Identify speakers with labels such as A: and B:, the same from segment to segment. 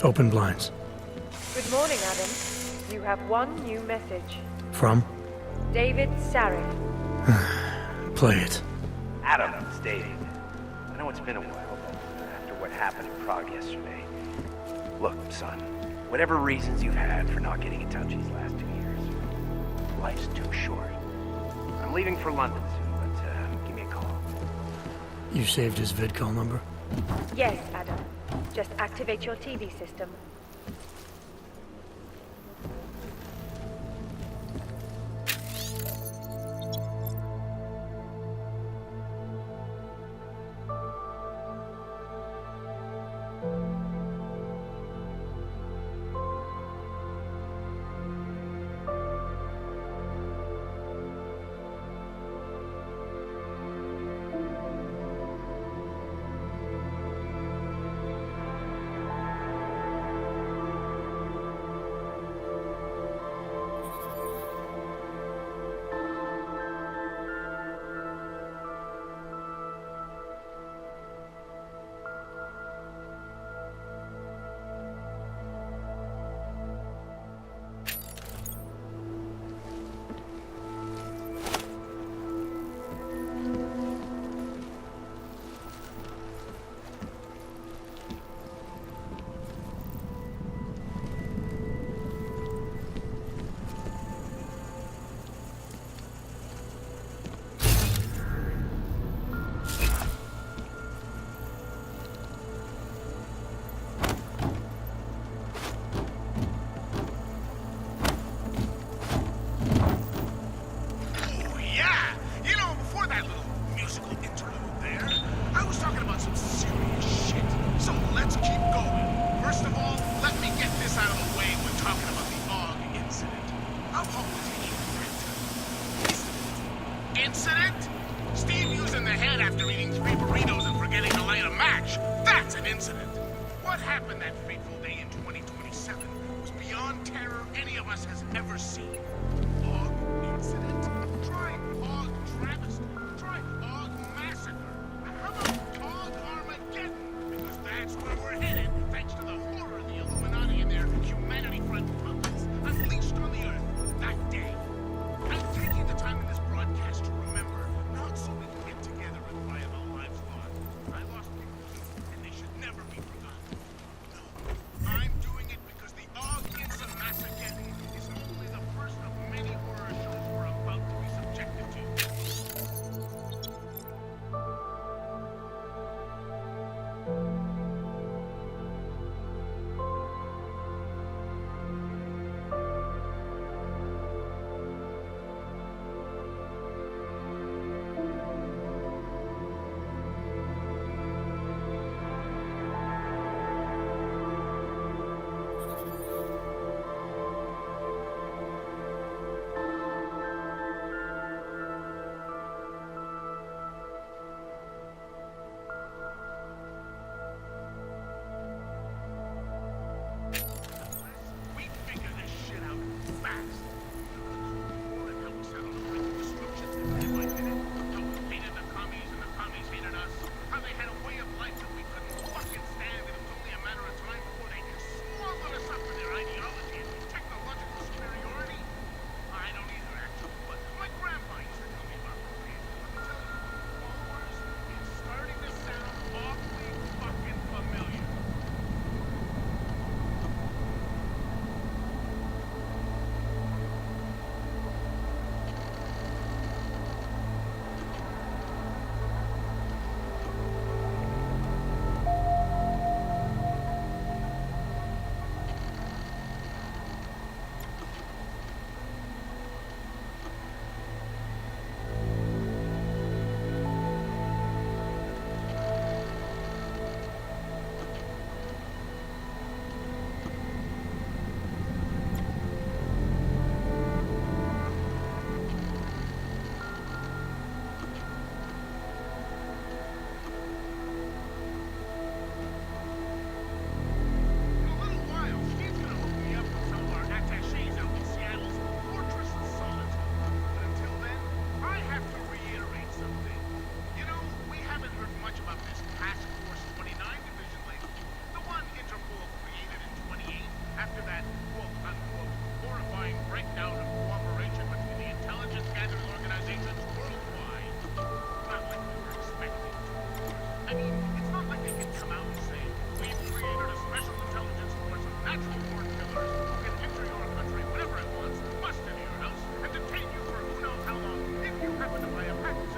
A: Open blinds.
B: Good morning, Adam. You have one new message.
A: From?
B: David Sarek.
A: Play it.
C: Adam, it's David. I know it's been a while, but after what happened in Prague yesterday... Look, son, whatever reasons you've had for not getting in touch these last 2 years, life's too short. I'm leaving for London soon, but give me a call.
A: You saved his vidcall number?
B: Yes, Adam. Just activate your TV system.
D: Incident? Steve using the head after eating 3 burritos and forgetting to light a match. That's an incident. What happened that fateful day in 2027 was beyond terror any of us has ever seen. Og incident? Try Og travesty. Try Og massacre. How about Og Armageddon? Because that's where we're headed, thanks to the horror of the Illuminati and their humanity front puppets unleashed on the Earth that day. I'm taking the time in this broadcast to remember, not so we can get together and cry about lives lost. I lost people too, and they should never be forgotten. No, I'm doing it because the Og Insa Massacre is only the first of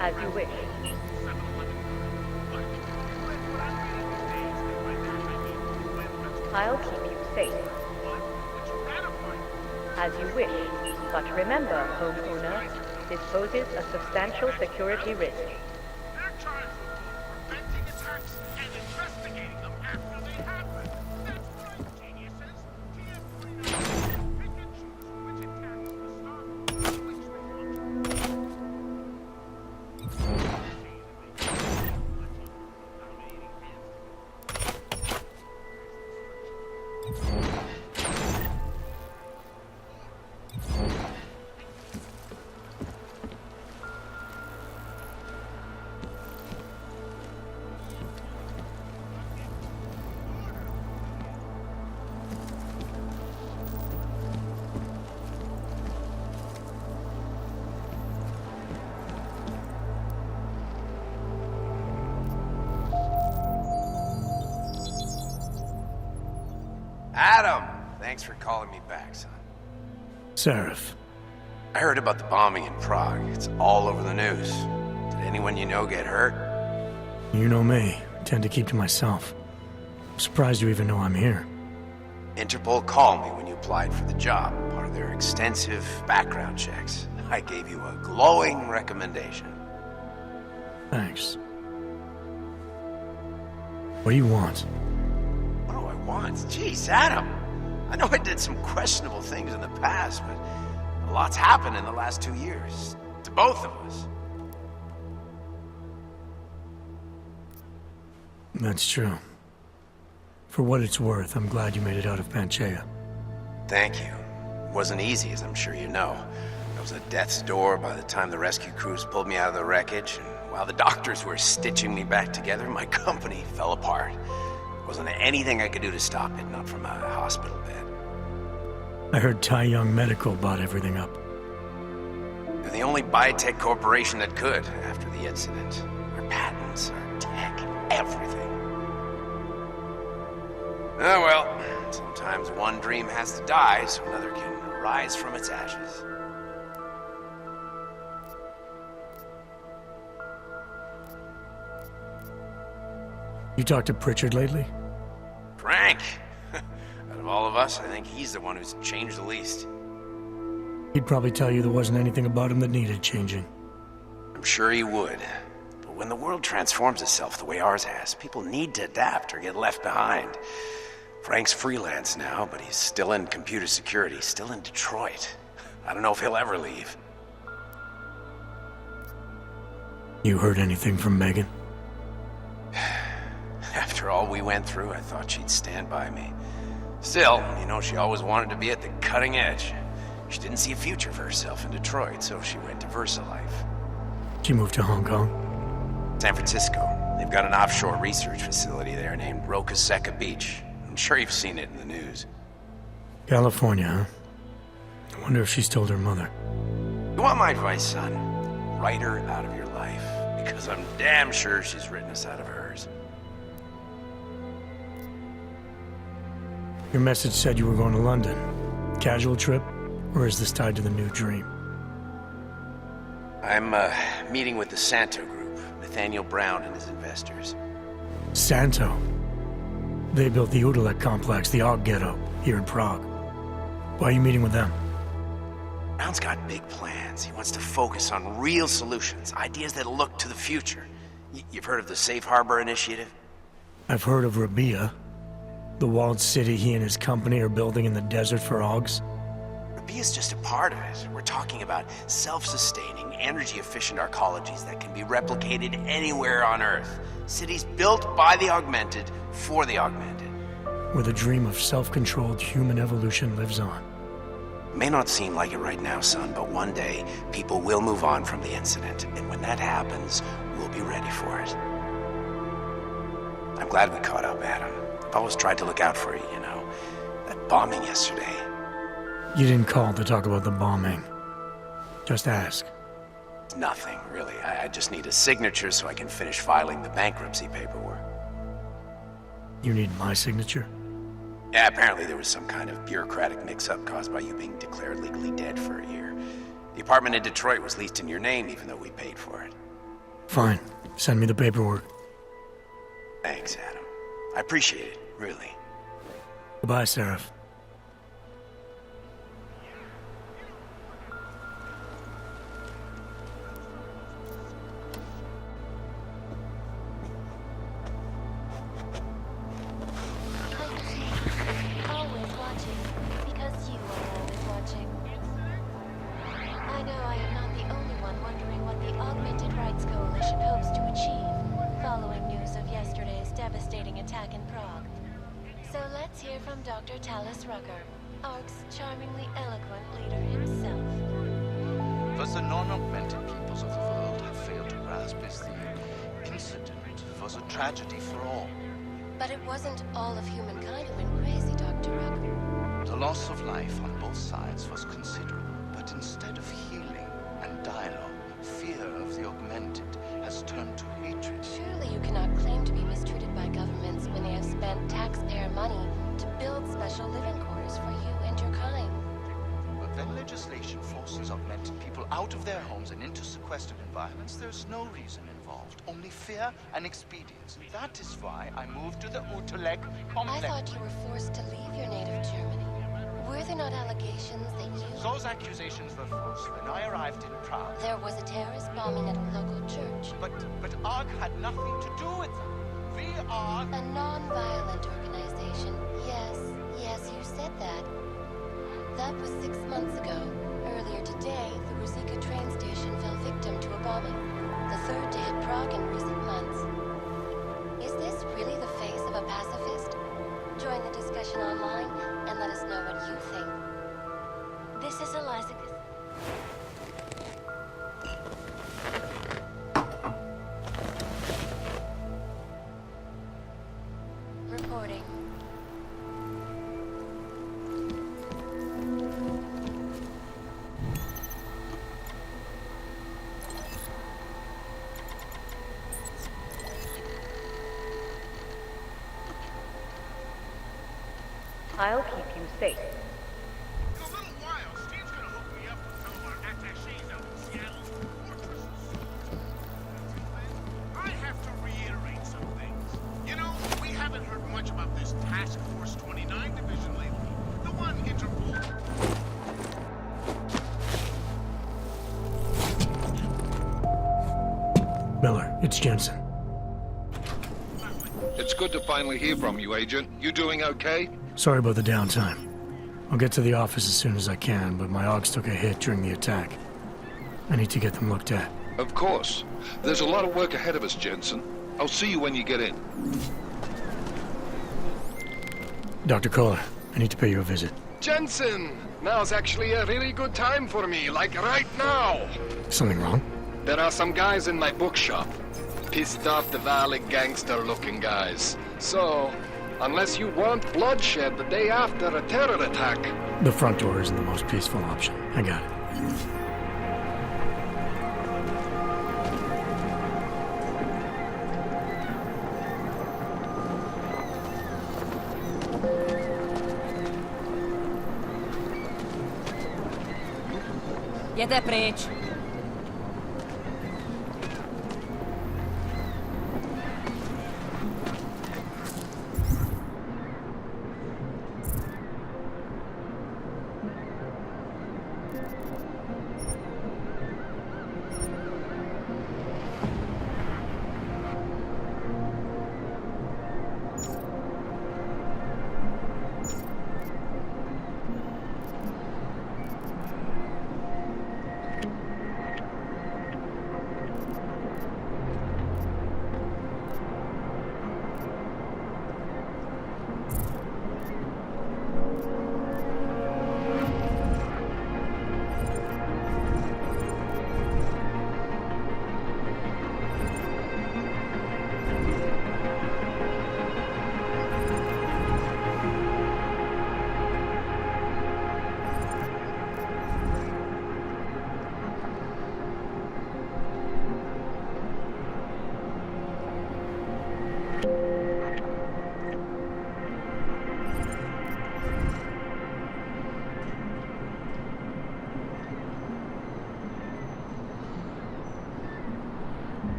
B: As you wish. I'll keep you safe. As you wish. But remember, homeowner, this poses a substantial security risk.
D: They're charged with preventing attacks and investigating them after they happen. That's right, geniuses. TF-49 pick and choose which attacks to stop and which they want to.
C: Adam! Thanks for calling me back, son.
A: Seraph.
C: I heard about the bombing in Prague. It's all over the news. Did anyone you know get hurt?
A: You know me. I tend to keep to myself. I'm surprised you even know I'm here.
C: Interpol called me when you applied for the job, part of their extensive background checks. I gave you a glowing recommendation.
A: Thanks. What do you want?
C: What do I want? Jeez, Adam! I know I did some questionable things in the past, but a lot's happened in the last 2 years. To both of us.
A: That's true. For what it's worth, I'm glad you made it out of Panchaea.
C: Thank you. It wasn't easy, as I'm sure you know. I was at death's door by the time the rescue crews pulled me out of the wreckage, and while the doctors were stitching me back together, my company fell apart. There wasn't anything I could do to stop it, not from a hospital bed.
A: I heard Tai Young Medical bought everything up.
C: They're the only biotech corporation that could, after the incident. Our patents, our tech, everything. Oh well, sometimes one dream has to die so another can rise from its ashes.
A: You talked to Pritchard lately?
C: Frank! Out of all of us, I think he's the one who's changed the least.
A: He'd probably tell you there wasn't anything about him that needed changing.
C: I'm sure he would. But when the world transforms itself the way ours has, people need to adapt or get left behind. Frank's freelance now, but he's still in computer security, still in Detroit. I don't know if he'll ever leave.
A: You heard anything from Megan?
C: After all we went through, I thought she'd stand by me. Still, you know, she always wanted to be at the cutting edge. She didn't see a future for herself in Detroit, so she went to VersaLife.
A: She moved to Hong Kong?
C: San Francisco. They've got an offshore research facility there named Roca Seca Beach. I'm sure you've seen it in the news.
A: California, huh? I wonder if she's told her mother.
C: You want my advice, son? Write her out of your life, because I'm damn sure she's written us out of hers.
A: Your message said you were going to London. Casual trip? Or is this tied to the new dream?
C: I'm meeting with the Santo Group, Nathaniel Brown and his investors.
A: Santo? They built the Udalek complex, the Og Ghetto, here in Prague. Why are you meeting with them?
C: Brown's got big plans. He wants to focus on real solutions, ideas that look to the future. You've heard of the Safe Harbor Initiative?
A: I've heard of Rabia, the walled city he and his company are building in the desert for Augs.
C: Rabia's just a part of it. We're talking about self-sustaining, energy-efficient arcologies that can be replicated anywhere on Earth. Cities built by the augmented, for the augmented.
A: Where the dream of self-controlled human evolution lives on.
C: It may not seem like it right now, son, but one day, people will move on from the incident, and when that happens, we'll be ready for it. I'm glad we caught up, Adam. I've always tried to look out for you, you know. That bombing yesterday.
A: You didn't call to talk about the bombing. Just ask.
C: Nothing, really. I just need a signature so I can finish filing the bankruptcy paperwork.
A: You need my signature?
C: Yeah, apparently there was some kind of bureaucratic mix-up caused by you being declared legally dead for a year. The apartment in Detroit was leased in your name even though we paid for it.
A: Fine. Send me the paperwork.
C: Thanks, Adam. I appreciate it, really.
A: Goodbye, Seraph.
E: Always watching, because you are always watching. I know I am not the only one wondering what the Augmented Rights Coalition hopes to achieve, following news of yesterday's devastating attack in Prague. So let's hear from Dr. Talis Rucker, ARC's charmingly eloquent leader himself.
F: What the non-augmented peoples of the world have failed to grasp is the incident was a tragedy for all.
E: But it wasn't all of humankind who went crazy, Dr. Rucker.
F: The loss of life on both sides was considerable, but instead of healing and dialogue, fear of the augmented has turned to hatred.
E: Surely you cannot claim to be mistreated by governments when they have spent taxpayer money to build special living quarters for you and your kind.
F: But when legislation forces augmented people out of their homes and into sequestered environments, there's no reason involved, only fear and expedience. That is why I moved to the Utrecht complex.
E: I thought you were forced to leave your native Germany. Were there not allegations that you...
F: Those accusations were false. When I arrived in Prague,
E: There was a terrorist bombing at a local church.
F: but ARC had nothing to do with them. We are...
E: A non-violent organization. Yes, you said that. That was 6 months ago. Earlier today, the Ruzicka train station fell victim to a bombing. The third to hit Prague in recent months. Is this really the face of a pacifist? Join the discussion online and let us know what you think. This is Eliza. Reporting.
B: I'll keep you safe.
D: In a little while, Steve's gonna hook me up with some of our attachés out in Seattle's fortresses. I have to reiterate some things. You know, we haven't heard much about this Task Force 29 division lately. The one Interpol...
A: Miller, it's Jensen.
G: It's good to finally hear from you, Agent. You doing okay?
A: Sorry about the downtime. I'll get to the office as soon as I can, but my AUGs took a hit during the attack. I need to get them looked at.
G: Of course. There's a lot of work ahead of us, Jensen. I'll see you when you get in.
A: Dr. Kohler, I need to pay you a visit.
H: Jensen! Now's actually a really good time for me, like right now!
A: Something wrong?
H: There are some guys in my bookshop. Pissed off the Valley gangster-looking guys. So, unless you want bloodshed the day after a terror attack...
A: The front door isn't the most peaceful option. I got it.
I: Jděte pryč.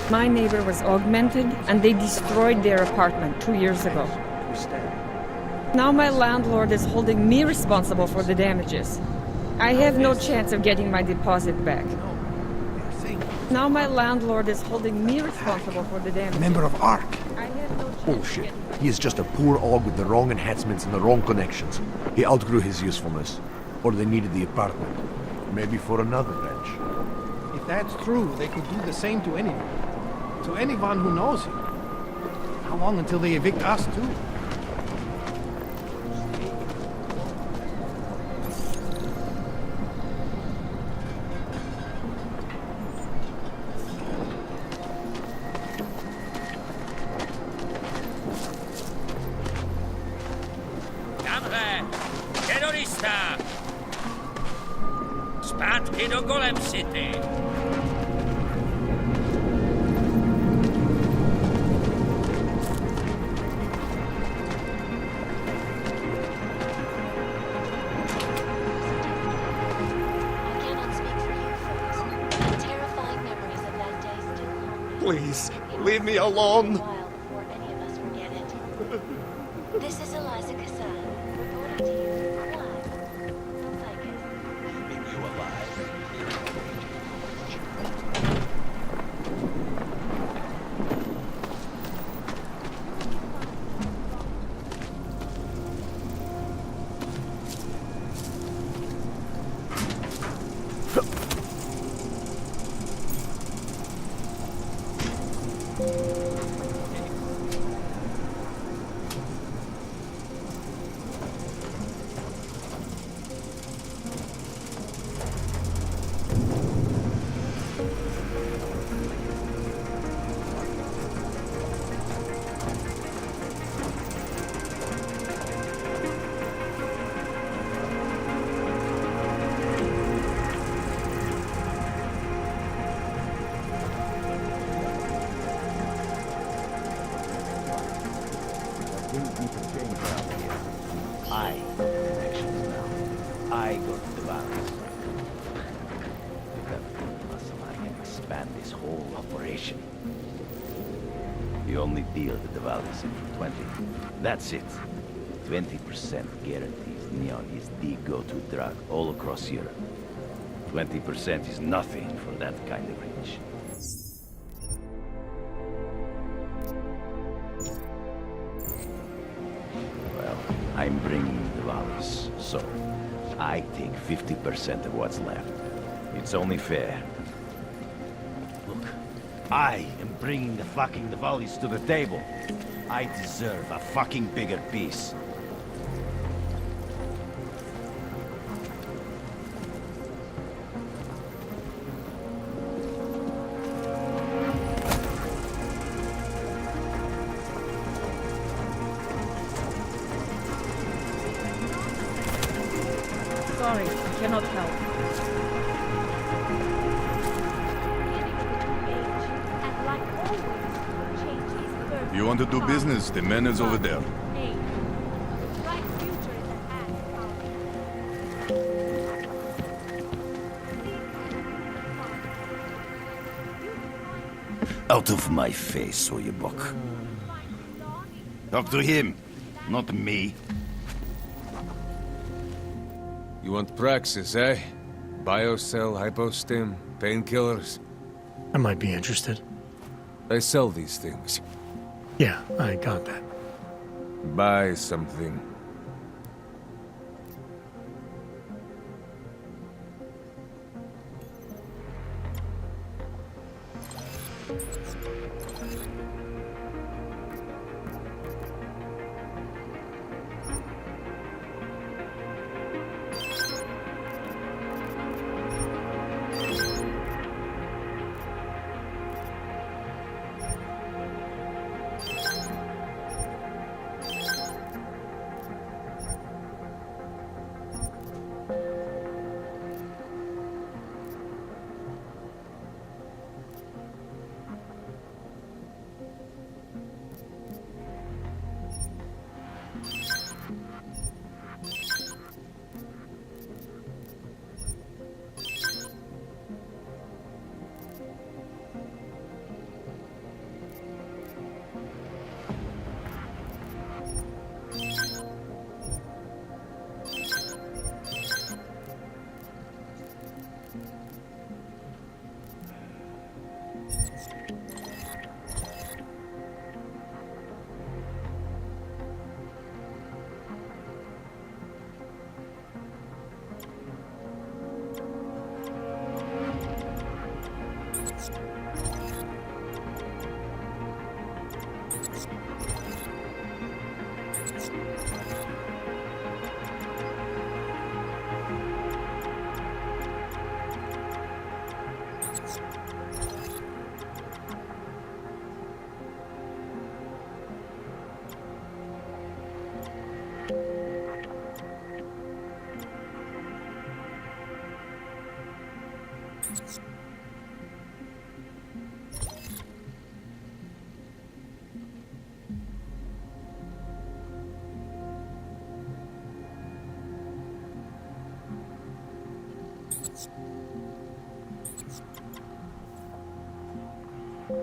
J: My neighbor was augmented, and they destroyed their apartment 2 years ago. Now my landlord is holding me responsible for the damages. I have no chance of getting my deposit back. Now my landlord is holding me responsible for the damages.
K: Member of ARC.
J: I have no chance of
K: Bullshit.
J: getting-
K: He is just a poor aug with the wrong enhancements and the wrong connections. He outgrew his usefulness. Or they needed the apartment. Maybe for another bench.
L: If that's true, they could do the same to anyone. To anyone who knows him. How long until they evict us, too?
M: Damre! Terrorista! Zpátky do Golem City!
E: I cannot speak for you folks. Terrifying memories of that day still haunt me.
H: Please,
E: It
H: leave
E: will
H: me
E: be a
H: alone.
E: while before any of us forget it. This is Eliza Kassan, reporting to you live from Psychic.
C: Keeping you alive. I connections now. I go to the balance. With that muscle, I can expand this whole operation. The only deal that the Val is in for 20. That's it. 20% guarantees Neon is the go-to drug all across Europe. 20% is nothing for that kind of reach. Well, I'm bringing the valleys, so I take 50% of what's left. It's only fair. Look, I am bringing the fucking Diwalis to the table. I deserve a fucking bigger piece.
J: Sorry, I cannot help.
N: You want to do business? The man is over there.
C: Out of my face, Oyebok. Talk to him, not me.
O: You want Praxis, eh? Biocell, hypostim, painkillers.
A: I might be interested.
O: I sell these things.
A: Yeah, I got that.
O: Buy something.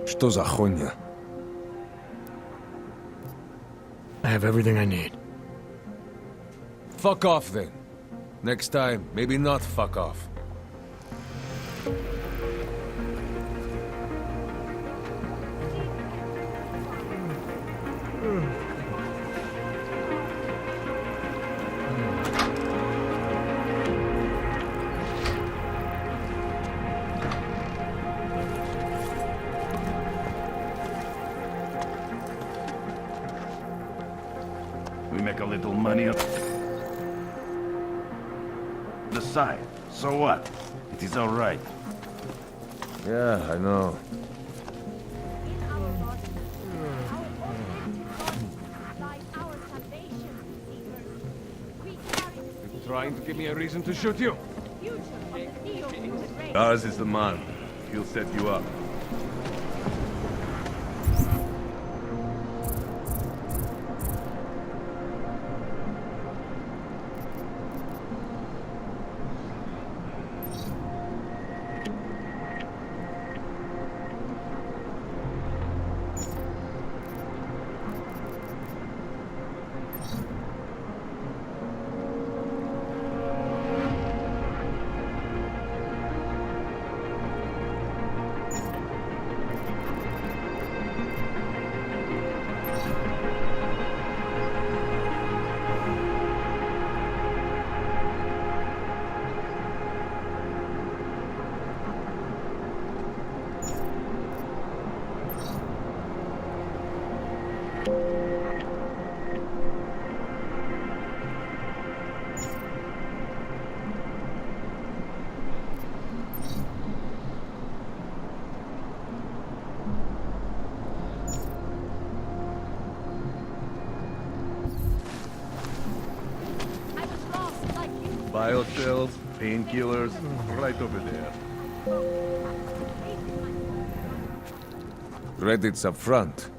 O: Что за хуйня?
A: I have everything I need.
O: Fuck off then. Next time, maybe not fuck off.
P: We make a little money up the side. So what? It is all right.
O: Yeah, I know.
H: People trying to give me a reason to shoot you.
N: Ours is the man. He'll set you up. Biocells, painkillers, right over there.
O: Credits up front.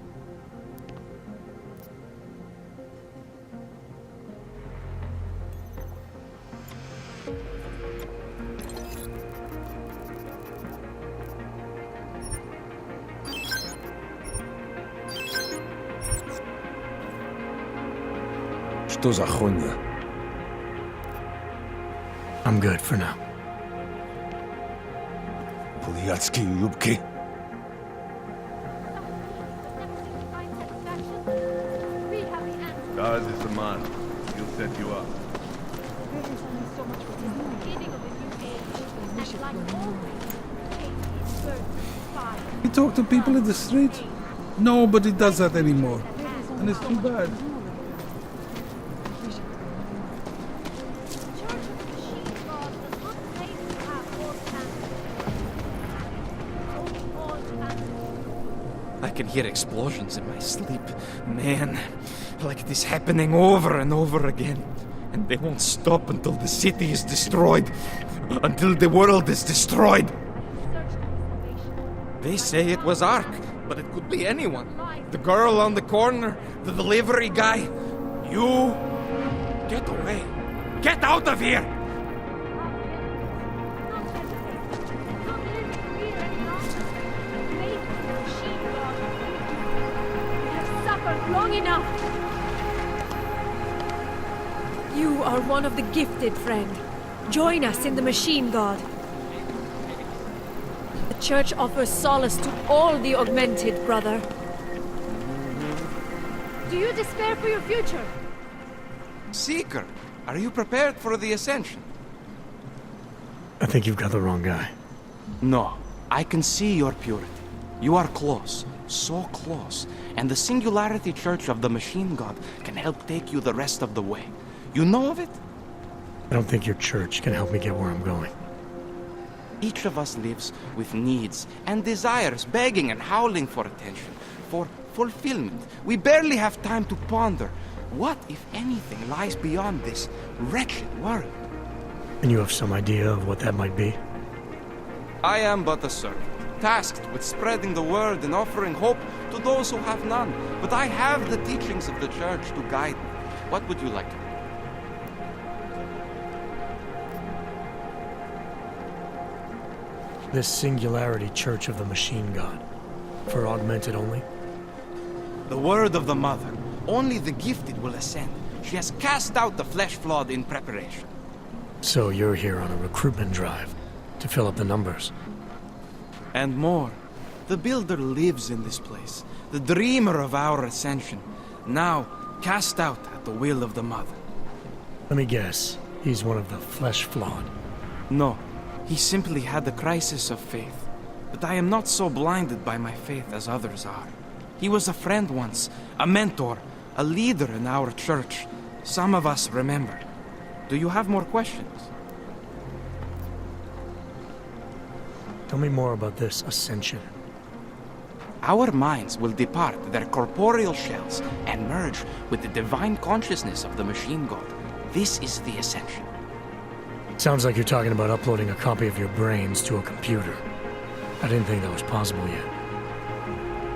O: Что за хуйня?
A: I'm good for now.
O: Блядские юбки.
N: Ours is the man. He'll set you up.
Q: You talk to people in the street? Nobody does that anymore. And it's too bad.
R: I can hear explosions in my sleep. Man, like it is happening over and over again. And they won't stop until the city is destroyed. Until the world is destroyed. They say it was Ark, but it could be anyone. The girl on the corner, the delivery guy. You... Get away. Get out of here!
S: Long enough! You are one of the gifted, friend. Join us in the Machine God. The Church offers solace to all the augmented, brother. Do you despair for your future?
R: Seeker, are you prepared for the Ascension?
A: I think you've got the wrong guy.
R: No, I can see your purity. You are close. so close, and the Singularity Church of the Machine God can help take you the rest of the way. You know of it?
A: I don't think your church can help me get where I'm going.
R: Each of us lives with needs and desires, begging and howling for attention, for fulfillment. We barely have time to ponder what, if anything, lies beyond this wretched world.
A: And you have some idea of what that might be?
R: I am but a servant, tasked with spreading the word and offering hope to those who have none. But I have the teachings of the church to guide me. What would you like to know?
A: This Singularity Church of the Machine God. For augmented only?
R: The word of the Mother. Only the gifted will ascend. She has cast out the flesh-flawed in preparation.
A: So you're here on a recruitment drive to fill up the numbers.
R: And more. The Builder lives in this place, the dreamer of our ascension, now cast out at the will of the Mother.
A: Let me guess, he's one of the flesh-flawed.
R: No, he simply had a crisis of faith. But I am not so blinded by my faith as others are. He was a friend once, a mentor, a leader in our church. Some of us remember. Do you have more questions?
A: Tell me more about this ascension.
R: Our minds will depart their corporeal shells and merge with the divine consciousness of the Machine God. This is the ascension.
A: Sounds like you're talking about uploading a copy of your brains to a computer. I didn't think that was possible yet.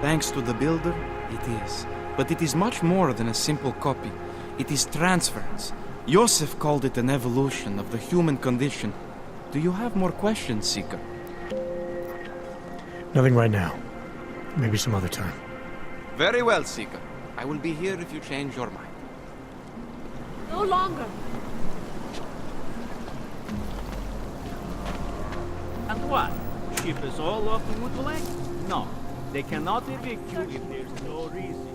R: Thanks to the Builder, it is. But it is much more than a simple copy. It is transference. Joseph called it an evolution of the human condition. Do you have more questions, Seeker?
A: Nothing right now. Maybe some other time.
R: Very well, Seeker. I will be here if you change your mind.
S: No longer.
T: And what? Ship us all off to Montreal? No. They cannot evict you if there's no reason.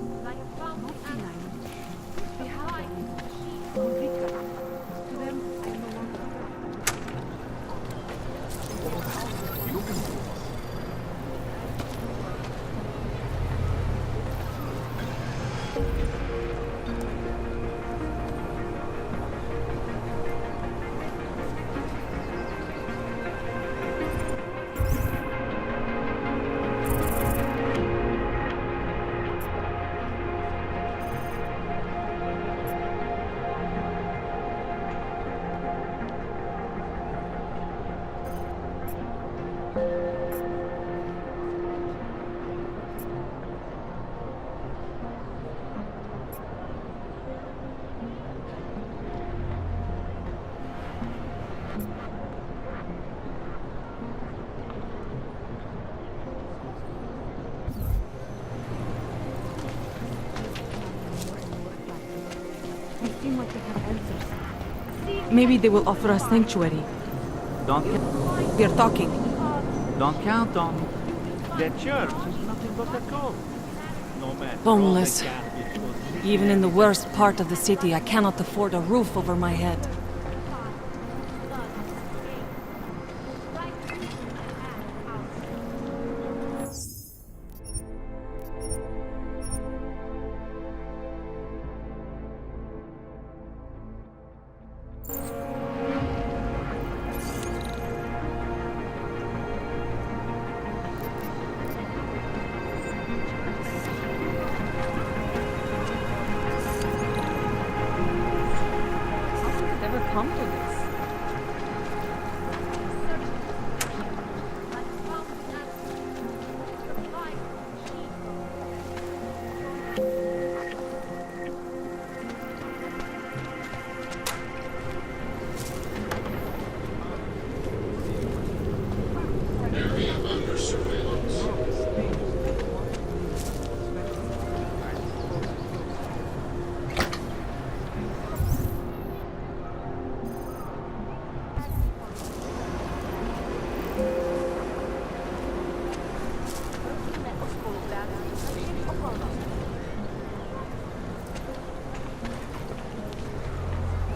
S: Maybe they will offer us sanctuary. They're talking.
T: Don't count on it. The church is nothing but a cult. No matter.
S: Homeless. Even in the worst part of the city, I cannot afford a roof over my head.
J: Come to this.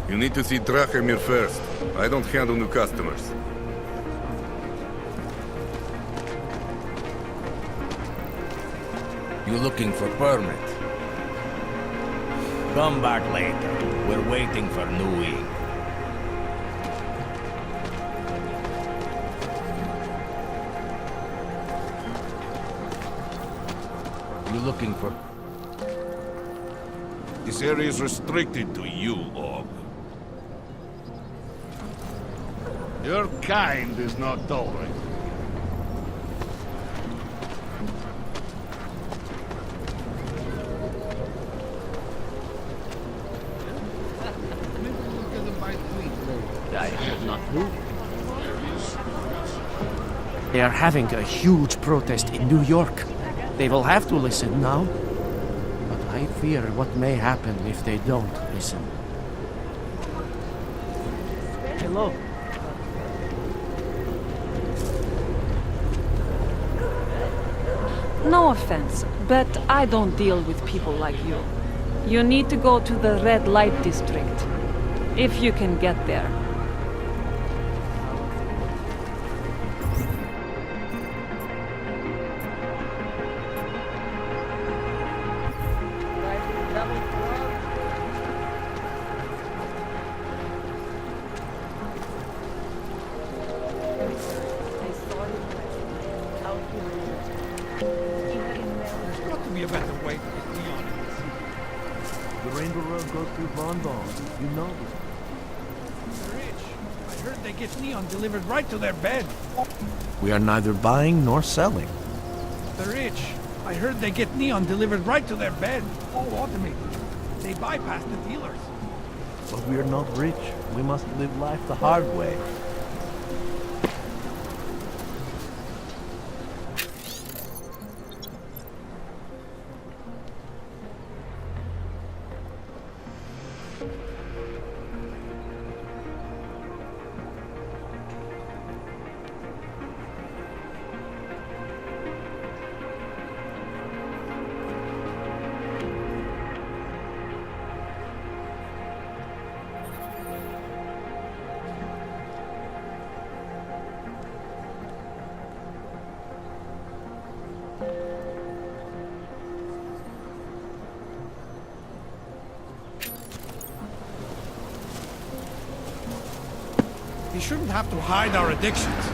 N: You need to see Drachemir first. I don't handle new customers.
M: You looking for permit? Come back later. We're waiting for new ink. You looking for...
N: This area is restricted to you, Og.
P: Your kind is not tolerated.
L: I have not moved. They are having a huge protest in New York. They will have to listen now. But I fear what may happen if they don't listen. Hello.
S: No offense, but I don't deal with people like you. You need to go to the red light district. If you can get there.
L: There's got to be a better way to get Leon in the city. The Rainbow Road goes through Bon Bon. You know this. They're rich. I heard they get neon delivered right to their bed.
K: We are neither buying nor selling.
L: They're rich. I heard they get neon delivered right to their bed. All automated. They bypass the dealers.
K: But we are not rich. We must live life the hard way.
L: We shouldn't have to hide our addictions.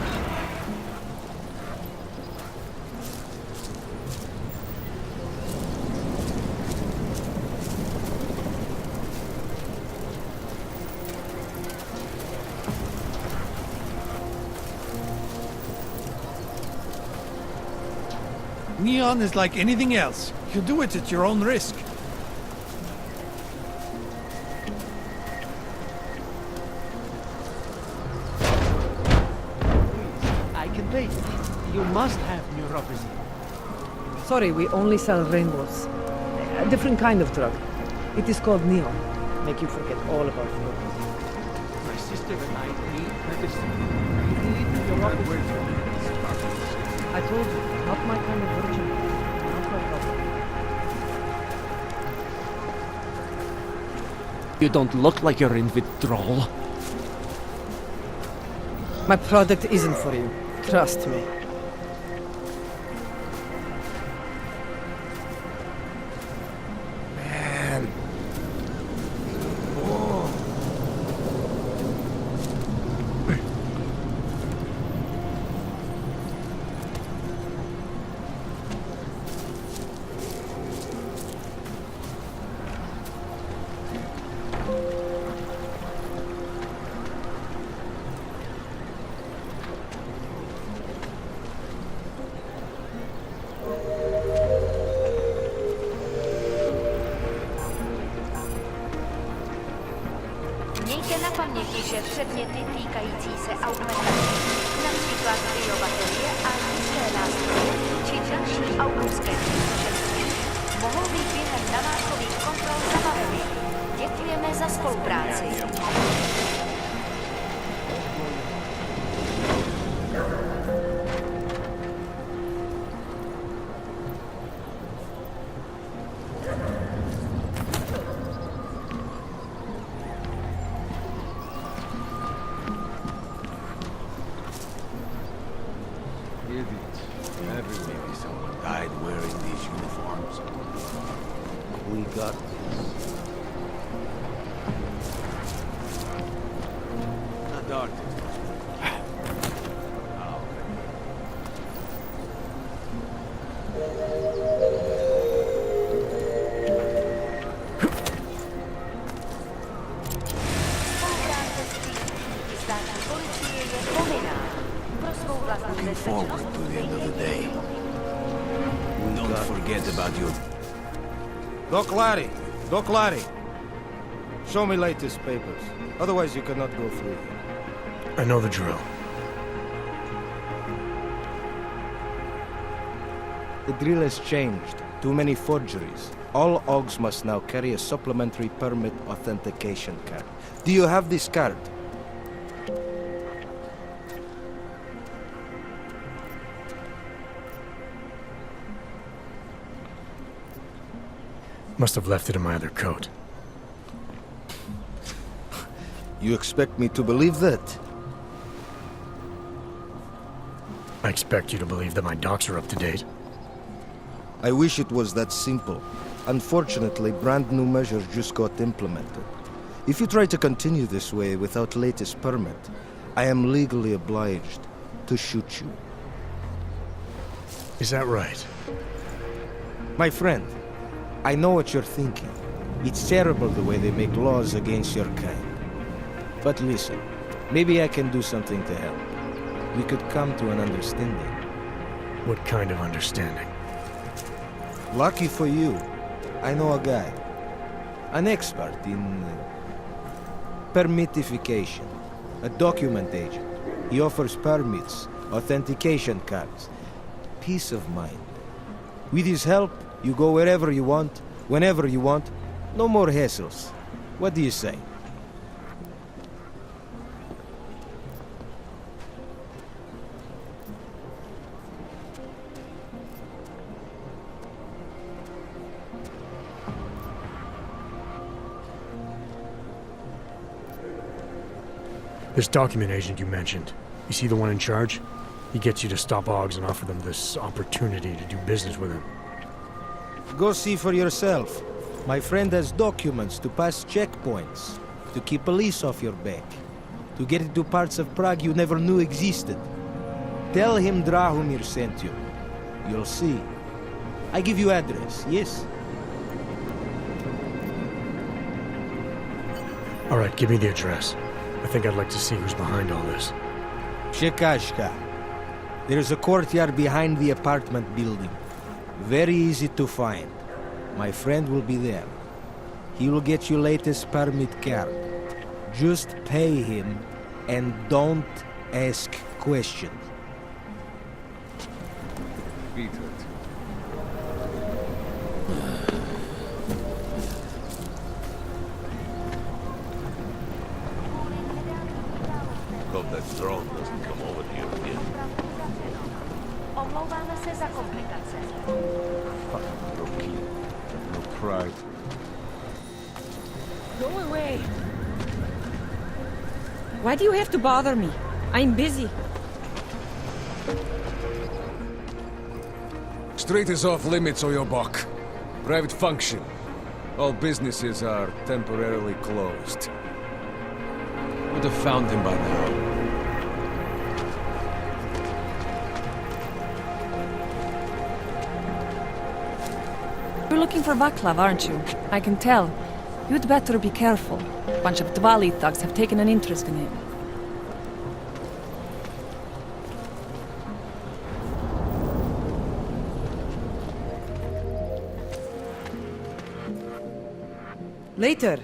L: Neon is like anything else. You do it at your own risk. I can wait. You must have neuropathy.
U: Sorry, we only sell rainbows. A different kind of drug. It is called neon. Make you forget all about neuropathy.
L: My sister and I need medicine. You need neuropathy.
U: I told you, not my kind of virgin. Not my problem.
L: You don't look like you're in withdrawal.
U: My product isn't for you. Trust me.
L: Man.
V: Mějte na paměti, že předměty týkající se augmentace, například kryobaterie a nízké nástroje či další autorské příležitosti, mohou být během namátkových kontrol zabaveny. Děkujeme za spolupráci.
K: Maybe someone died wearing these uniforms.
M: Looking forward to the end of the day. Don't forget about your...
B: Doc Larry! Doc Larry! Show me latest papers. Otherwise you cannot go through.
A: I know the drill.
B: The drill has changed. Too many forgeries. All OGs must now carry a supplementary permit authentication card. Do you have this card?
A: Must have left it in my other coat.
B: You expect me to believe that?
A: I expect you to believe that my docs are up to date.
B: I wish it was that simple. Unfortunately, brand new measures just got implemented. If you try to continue this way without latest permit, I am legally obliged to shoot you.
A: Is that right?
B: My friend, I know what you're thinking. It's terrible the way they make laws against your kind. But listen, maybe I can do something to help. We could come to an understanding.
A: What kind of understanding?
B: Lucky for you, I know a guy. An expert in permitification. A document agent. He offers permits, authentication cards. Peace of mind. With his help, you go wherever you want, whenever you want. No more hassles. What do you say?
A: This document agent you mentioned, you see the one in charge? He gets you to stop OGs and offer them this opportunity to do business with him.
B: Go see for yourself. My friend has documents to pass checkpoints, to keep police off your back, to get into parts of Prague you never knew existed. Tell him Drahomir sent you. You'll see. I give you address, yes?
A: All right, give me the address. I think I'd like to see who's behind all this.
B: Shekashka. There's a courtyard behind the apartment building. Very easy to find. My friend will be there. He will get you latest permit card. Just pay him and don't ask questions.
O: Beat it.
M: Hope that drone doesn't come over here again.
V: Omlouvám se za komplikace.
O: Fucking rookie. No pride.
J: Go away. Why do you have to bother me? I'm busy.
O: Street is off limits, or your buck. Private function. All businesses are temporarily closed. Would have found him by now.
I: You're looking for Vaclav, aren't you? I can tell. You'd better be careful. A bunch of Dvali thugs have taken an interest in him.
U: Later.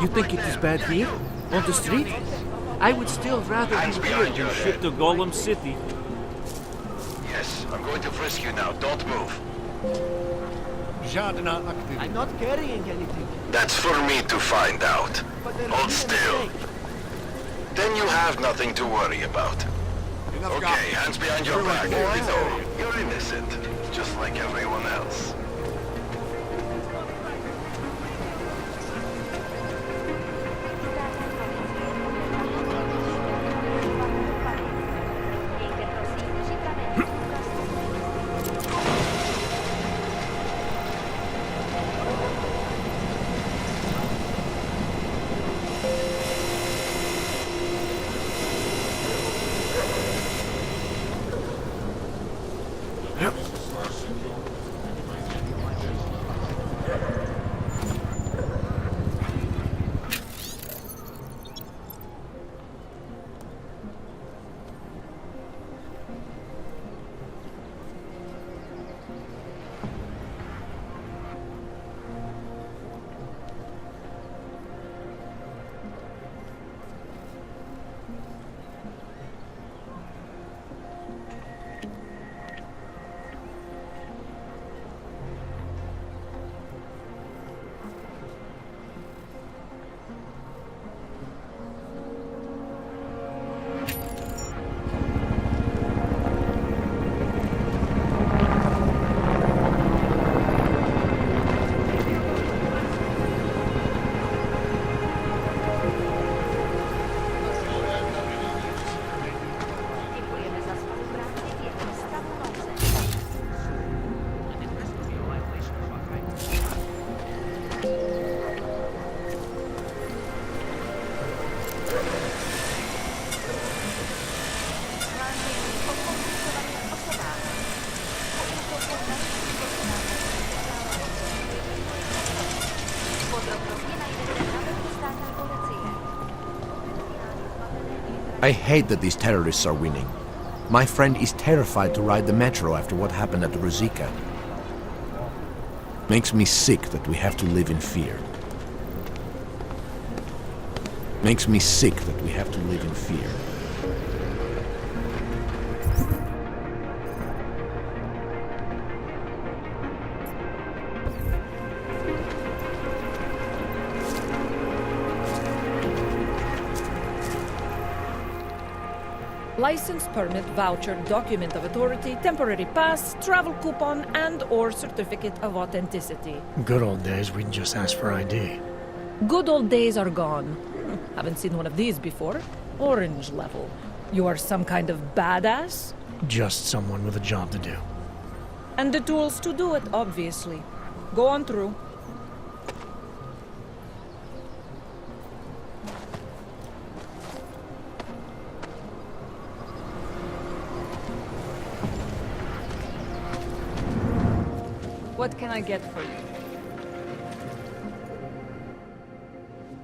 T: You think it is bad here? On the street? I would still rather be here than ship to Golem City.
C: Yes, I'm going to frisk you now. Don't move.
T: I'm not carrying anything.
C: That's for me to find out. Hold still. Then you have nothing to worry about. Okay, hands behind your back. I know. You're innocent. Just like everyone else.
K: I hate that these terrorists are winning. My friend is terrified to ride the metro after what happened at Ruzicka. Makes me sick that we have to live in fear. Makes me sick that we have to live in fear.
D: License, permit, voucher, document of authority, temporary pass, travel coupon, and/or certificate of authenticity.
A: Good old days, we'd just ask for ID.
D: Good old days are gone. Haven't seen one of these before. Orange level. You are some kind of badass?
A: Just someone with a job to do.
D: And the tools to do it, obviously. Go on through.
I: What can I get for you?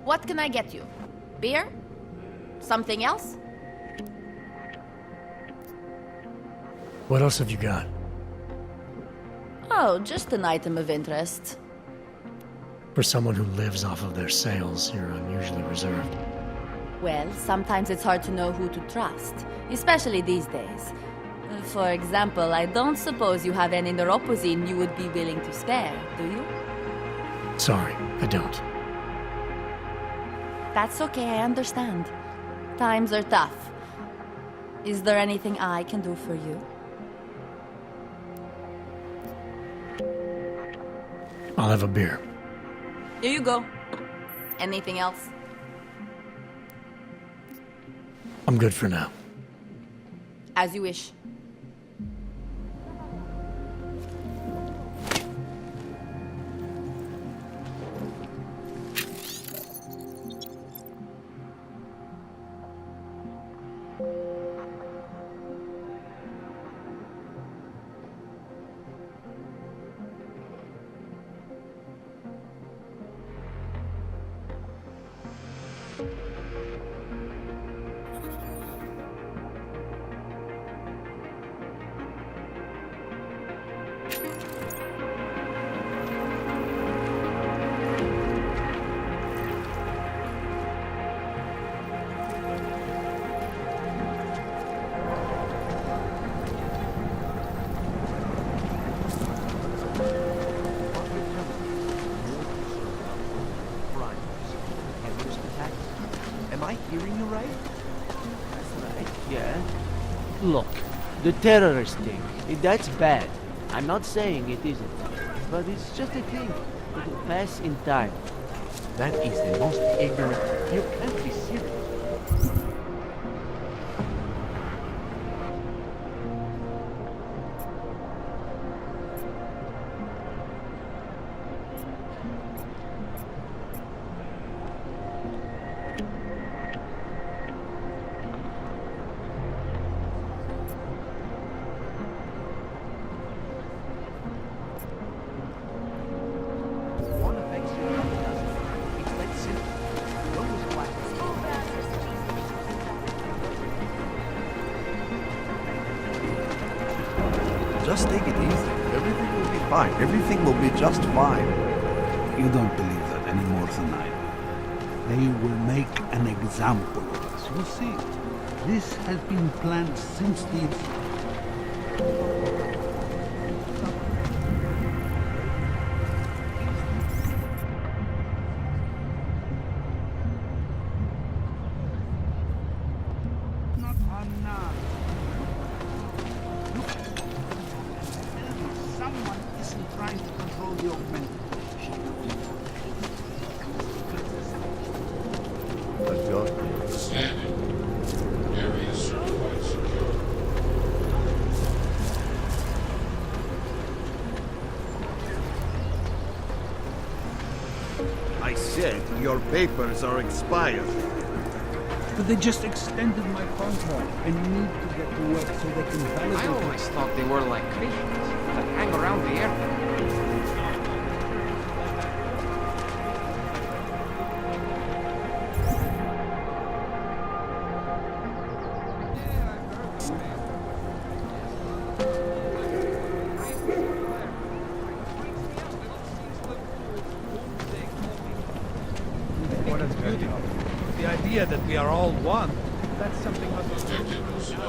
F: What can I get you? Beer? Something else?
A: What else have you got?
F: Oh, just an item of interest.
A: For someone who lives off of their sales, you're unusually reserved.
F: Well, sometimes it's hard to know who to trust, especially these days. For example, I don't suppose you have any neuropozyne you would be willing to spare, do you?
A: Sorry, I don't.
F: That's okay, I understand. Times are tough. Is there anything I can do for you?
A: I'll have a beer.
F: Here you go. Anything else?
A: I'm good for now.
F: As you wish.
T: Look, the terrorist thing, that's bad. I'm not saying it isn't. But it's just a thing. It'll pass in time.
K: That is the most ignorant. You can't be serious. Just take it easy. Everything will be fine. Everything will be just fine.
Q: You don't believe that any more than I do. They will make an example of us. You'll see. This has been planned since the...
L: Someone isn't trying to control the augmented.
P: I said your papers are expired.
Q: But they just extended my contract. I need to get to work so they can validate
R: I always thought they were like Christians that hang around the airport.
L: What is beautiful? The idea that we are all one. That's something other
K: Stay on the side.